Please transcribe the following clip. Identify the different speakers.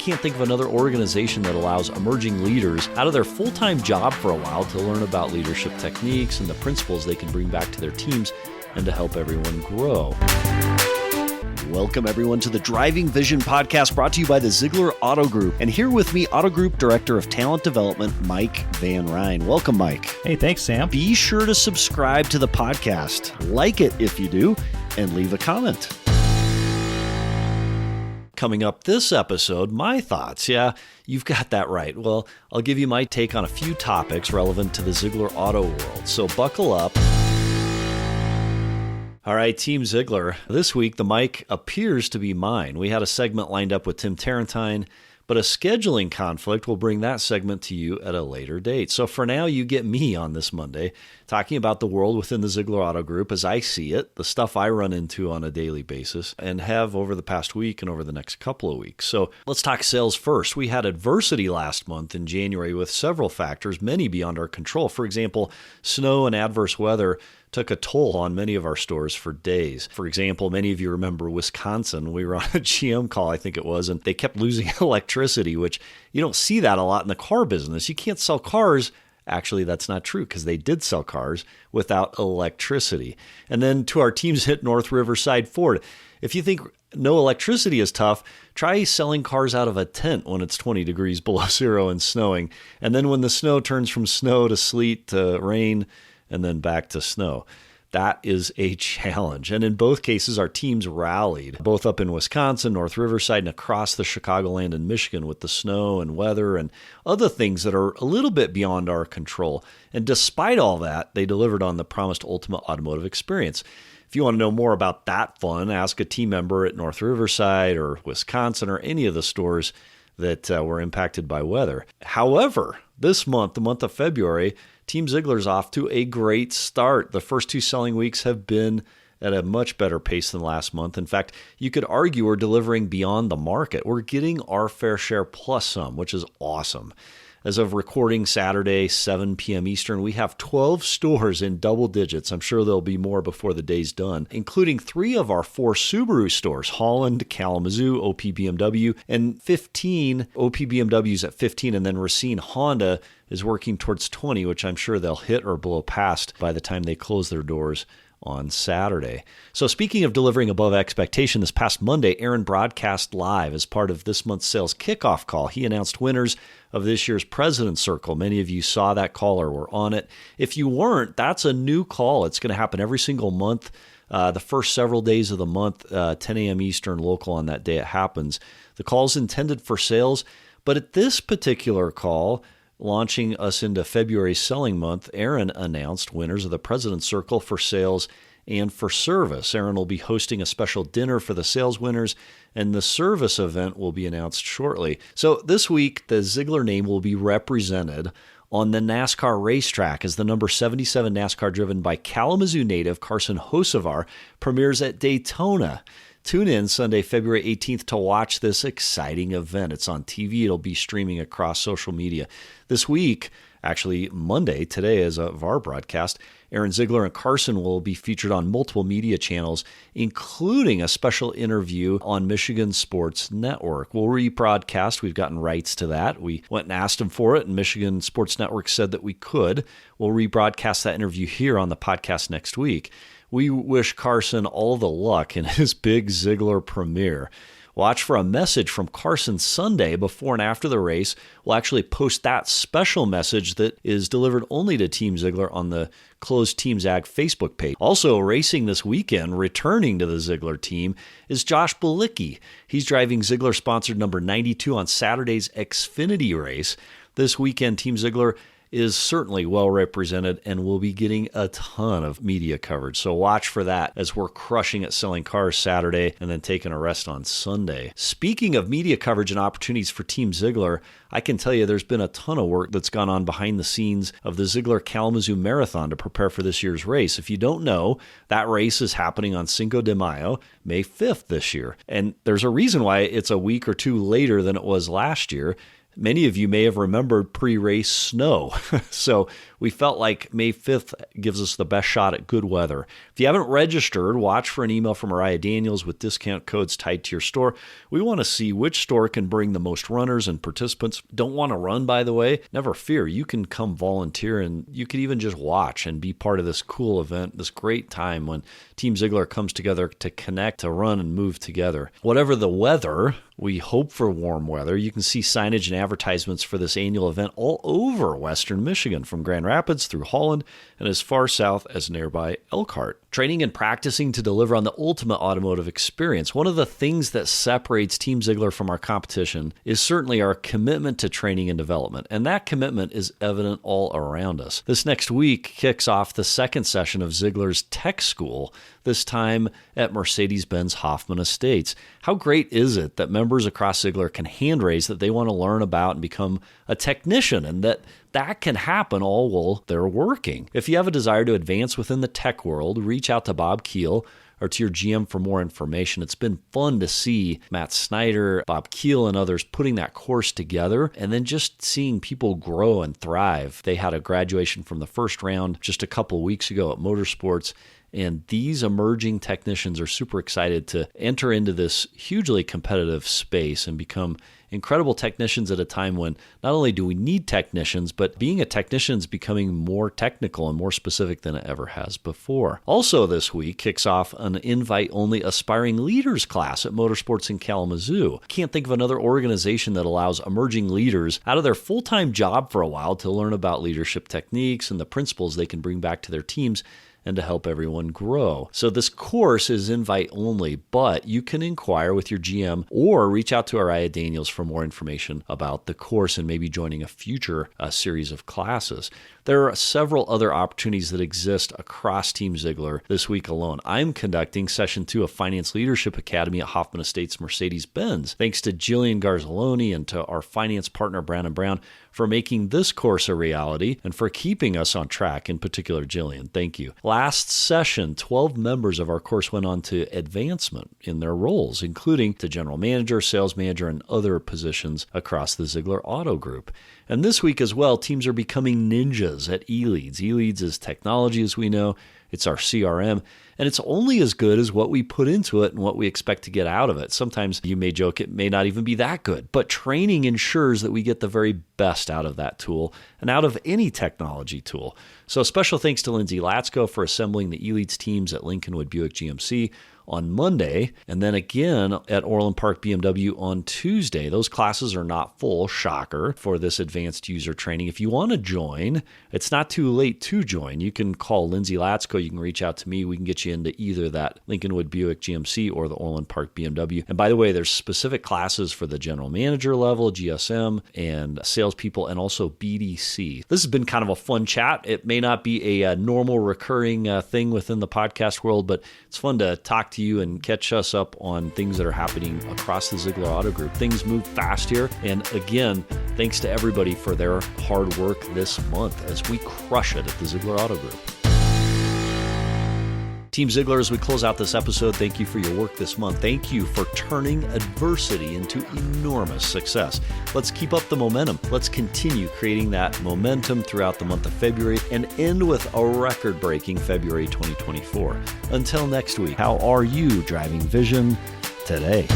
Speaker 1: can't think of another organization that allows emerging leaders out of their full-time job for a while to learn about leadership techniques and the principles they can bring back to their teams and to help everyone grow. Welcome, everyone, to the Driving Vision podcast brought to you by the Zeigler Auto Group. And here with me, Auto Group Director of Talent Development, Mike Van Ryn. Welcome, Mike.
Speaker 2: Hey, thanks, Sam.
Speaker 1: Be sure to subscribe to the podcast. Like it if you do, and leave a comment. Coming up this episode, my thoughts. Yeah, you've got that right. Well, I'll give you my take on a few topics relevant to the Zeigler Auto world. So buckle up. All right, Team Zeigler. This week, the mic appears to be mine. We had a segment lined up with Tim Tarantine, but a scheduling conflict will bring that segment to you at a later date. So for now, you get me on this Monday, talking about the world within the Zeigler Auto Group as I see it, the stuff I run into on a daily basis, and have over the past week and over the next couple of weeks. So let's talk sales first. We had adversity last month in January with several factors, many beyond our control. For example, snow and adverse weather took a toll on many of our stores for days. For example, many of you remember Wisconsin. We were on a GM call, I think it was, and they kept losing electricity, which you don't see that a lot in the car business. You can't sell cars. Actually, that's not true because they did sell cars without electricity. And then to our teams hit North Riverside Ford. If you think no electricity is tough, try selling cars out of a tent when it's 20 degrees below zero and snowing. And then when the snow turns from snow to sleet to rain, and then back to snow. That is a challenge. And in both cases, our teams rallied, both up in Wisconsin, North Riverside, and across the Chicagoland and Michigan with the snow and weather and other things that are a little bit beyond our control. And despite all that, they delivered on the promised ultimate automotive experience. If you want to know more about that fun, ask a team member at North Riverside or Wisconsin or any of the stores that were impacted by weather. However, this month, the month of February, Team Zeigler's off to a great start. The first two selling weeks have been at a much better pace than last month. In fact, you could argue we're delivering beyond the market. We're getting our fair share plus some, which is awesome. As of recording Saturday, 7 p.m. Eastern, we have 12 stores in double digits. I'm sure there'll be more before the day's done, including 3 of our 4 Subaru stores, Holland, Kalamazoo, OP BMW, and 15 OP BMWs at 15, and then Racine Honda is working towards 20, which I'm sure they'll hit or blow past by the time they close their doors on Saturday. So speaking of delivering above expectation, this past Monday, Aaron broadcast live as part of this month's sales kickoff call. He announced winners of this year's President's Circle. Many of you saw that call or were on it. If you weren't, that's a new call. It's going to happen every single month. The first several days of the month, 10 a.m. Eastern local on that day it happens. The call is intended for sales, but at this particular call, launching us into February's selling month, Aaron announced winners of the President's Circle for sales and for service. Aaron will be hosting a special dinner for the sales winners, and the service event will be announced shortly. So this week, the Zeigler name will be represented on the NASCAR racetrack as the number 77 NASCAR driven by Kalamazoo native Carson Hocevar premieres at Daytona. Tune in Sunday, February 18th to watch this exciting event. It's on TV. It'll be streaming across social media. This week, actually Monday, today is of our broadcast, Aaron Zeigler and Carson will be featured on multiple media channels, including a special interview on Michigan Sports Network. We'll rebroadcast. We've gotten rights to that. We went and asked them for it, and Michigan Sports Network said that we could. We'll rebroadcast that interview here on the podcast next week. We wish Carson all the luck in his big Zeigler premiere. Watch for a message from Carson Sunday before and after the race. We'll actually post that special message that is delivered only to Team Zeigler on the closed Team Zag Facebook page. Also racing this weekend, returning to the Zeigler team, is Josh Bilicki. He's driving Zeigler-sponsored number 92 on Saturday's Xfinity race. This weekend, Team Zeigler is certainly well represented and will be getting a ton of media coverage. So watch for that as we're crushing at selling cars Saturday and then taking a rest on Sunday. Speaking of media coverage and opportunities for Team Zeigler, I can tell you there's been a ton of work that's gone on behind the scenes of the Zeigler Kalamazoo Marathon to prepare for this year's race. If you don't know, that race is happening on Cinco de Mayo, May 5th this year. And there's a reason why it's a week or two later than it was last year. Many of you may have remembered pre-race snow. So we felt like May 5th gives us the best shot at good weather. If you haven't registered, watch for an email from Mariah Daniels with discount codes tied to your store. We want to see which store can bring the most runners and participants. Don't want to run, by the way? Never fear. You can come volunteer, and you could even just watch and be part of this cool event, this great time when Team Zeigler comes together to connect, to run, and move together. Whatever the weather, we hope for warm weather. You can see signage and advertisements for this annual event all over Western Michigan, from Grand Rapids through Holland and as far south as nearby Elkhart. Training and practicing to deliver on the ultimate automotive experience. One of the things that separates Team Zeigler from our competition is certainly our commitment to training and development, and that commitment is evident all around us. This next week kicks off the second session of Zeigler's Tech School, this time at Mercedes-Benz Hoffman Estates. How great is it that members across Zeigler can hand raise that they want to learn about and become a technician, and that can happen all while they're working? If you have a desire to advance within the tech world, reach out to Bob Keel or to your GM for more information. It's been fun to see Matt Snyder, Bob Keel, and others putting that course together, and then just seeing people grow and thrive. They had a graduation from the first round just a couple weeks ago at Motorsports, and these emerging technicians are super excited to enter into this hugely competitive space and become incredible technicians at a time when not only do we need technicians, but being a technician is becoming more technical and more specific than it ever has before. Also this week kicks off an invite-only aspiring leaders class at Motorsports in Kalamazoo. Can't think of another organization that allows emerging leaders out of their full-time job for a while to learn about leadership techniques and the principles they can bring back to their teams and to help everyone grow. So this course is invite only, but you can inquire with your GM or reach out to Mariah Daniels for more information about the course and maybe joining a future series of classes. There are several other opportunities that exist across Team Zeigler this week alone. I'm conducting Session 2 of Finance Leadership Academy at Hoffman Estates Mercedes-Benz. Thanks to Jillian Garzaloni and to our finance partner, Brandon Brown, for making this course a reality and for keeping us on track, in particular, Jillian. Thank you. Last session, 12 members of our course went on to advancement in their roles, including to general manager, sales manager, and other positions across the Zeigler Auto Group. And this week as well, teams are becoming ninjas at eLeads. eLeads is technology, as we know. It's our CRM, and it's only as good as what we put into it and what we expect to get out of it. Sometimes you may joke it may not even be that good, but training ensures that we get the very best out of that tool and out of any technology tool. So special thanks to Lindsay Latsko for assembling the eLeads teams at Lincolnwood Buick GMC on Monday, and then again at Orland Park BMW on Tuesday. Those classes are not full, shocker, for this advanced user training. If you want to join, it's not too late to join. You can call Lindsay Latsko. You can reach out to me. We can get you into either that Lincolnwood Buick GMC or the Orland Park BMW. And by the way, there's specific classes for the general manager level, GSM, and salespeople, and also BDC. This has been kind of a fun chat. It may not be a normal recurring thing within the podcast world, but it's fun to talk to you and catch us up on things that are happening across the Zeigler Auto Group. Things move fast here. And again, thanks to everybody for their hard work this month as we crush it at the Zeigler Auto Group. Team Zeigler, as we close out this episode, thank you for your work this month. Thank you for turning adversity into enormous success. Let's keep up the momentum. Let's continue creating that momentum throughout the month of February and end with a record-breaking February 2024. Until next week, how are you driving vision today?